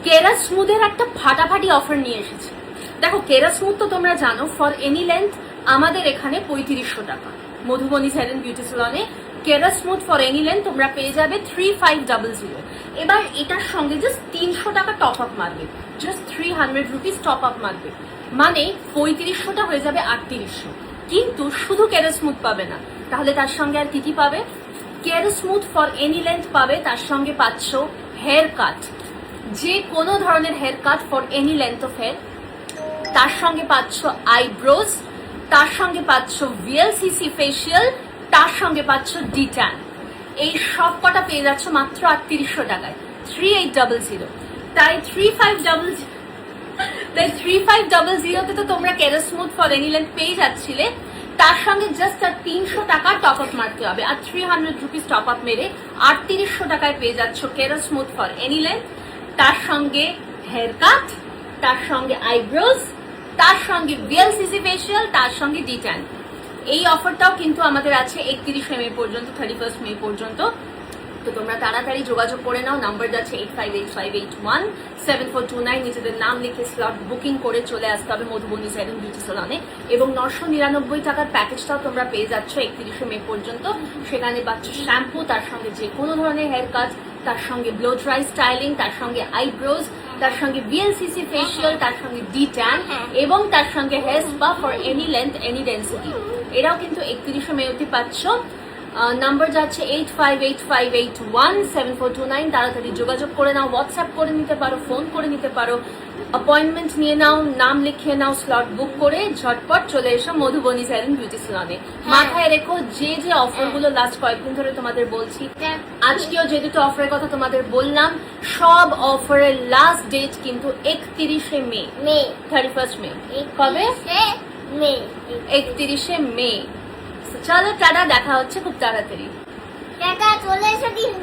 কেরা স্মুথের একটা ফাটাফাটি অফার নিয়ে এসেছে। দেখো, কেরা স্মুথ তো তোমরা জানো, ফর এনি লেন্থ আমাদের এখানে 3500 টাকা। মধুবনী হেয়ার বিউটি সেলনে কেরা স্মুথ ফর এনি লেন্থ তোমরা পেয়ে যাবে 3500। এবার এটার সঙ্গে জাস্ট 300 টাকা টপ আপ মারবে, জাস্ট 300 রুপিস টপ আপ মারবে, মানে 3500টা হয়ে যাবে 3800। কিন্তু শুধু কেরা স্মুথ পাবে না, তাহলে তার সঙ্গে আর কি কি পাবে? কেরা স্মুথ ফর এনি লেন্থ পাবে, তার সঙ্গে পাচ্ছ হেয়ার কাট, যে কোনো ধরনের hair cut for any length of hair, তার সঙ্গে পাচ্ছ আইব্রোজ, তার সঙ্গে পাচ্ছ ভিএলসিসি ফেসিয়াল, তার সঙ্গে পাচ্ছ ডিট্যান। এই সব কটা পেয়ে যাচ্ছ মাত্র 3800 টাকায়, 3800। তাই 3500 তে তো তোমরা কেরা স্মুথ ফর এনি লেন্থ পেয়ে যাচ্ছিলে, তার সঙ্গে জাস্ট আর 300 টাকা টপ আপ মারতে হবে, আর 300 রুপিস টপ আপ মেরে 3800 টাকায় পেয়ে যাচ্ছ কেরা স্মুথ ফর এনি লেন্থ, তার সঙ্গে হেয়ার কাট, তার সঙ্গে আইব্রোজ, তার সঙ্গে ভিএলসিসি ফেসিয়াল, তার সঙ্গে ডিট্যান। এই অফারটাও কিন্তু আমাদের আছে 31 মে পর্যন্ত, 31 মে পর্যন্ত। তো তোমরা তাড়াতাড়ি যোগাযোগ করে নাও, নাম্বার যাচ্ছে 8585817429। নিজেদের নাম লিখে স্লট বুকিং করে চলে আসতে হবে মধুবনী হেয়ার বিউটি সেলনে। এবং 999 টাকার প্যাকেজটাও তোমরা পেয়ে যাচ্ছ 31 মে পর্যন্ত। সেখানে পাচ্ছ শ্যাম্পু, তার সঙ্গে যে কোনো ধরনের হেয়ার কাট, তার সঙ্গে ব্লো ড্রাই স্টাইলিং, তার সঙ্গে আইব্রোজ, তার সঙ্গে ভিএলসিসি ফেসিয়াল, তার সঙ্গে ডিট্যান, এবং তার সঙ্গে hair spa for any length any density. এরাও কিন্তু 31 মে অবধি পাচ্ছ। নাম্বার যাচ্ছে 8585817429। তাড়াতাড়ি যোগাযোগ করে নাও, হোয়াটসঅ্যাপ করে নিতে পারো, ফোন করে নিতে পারো, অ্যাপয়েন্টমেন্ট নিয়ে নাও, নাম লিখিয়ে নাও, স্লট বুক করে ঝটপট চলে এসো মধুবনী হেয়ার বিউটি সেলনে। মাথায় রেখো, যে যে অফারগুলো লাস্ট কয়েকদিন ধরে তোমাদের বলছি, আজকেও যে দুটো অফারের কথা তোমাদের বললাম, সব অফারের লাস্ট ডেট কিন্তু 31 মে, 31 মে। কবে? 31 মে। চলো টাটা, দেখা হচ্ছে খুব তাড়াতাড়ি। টাটা, চলে এসো দিন।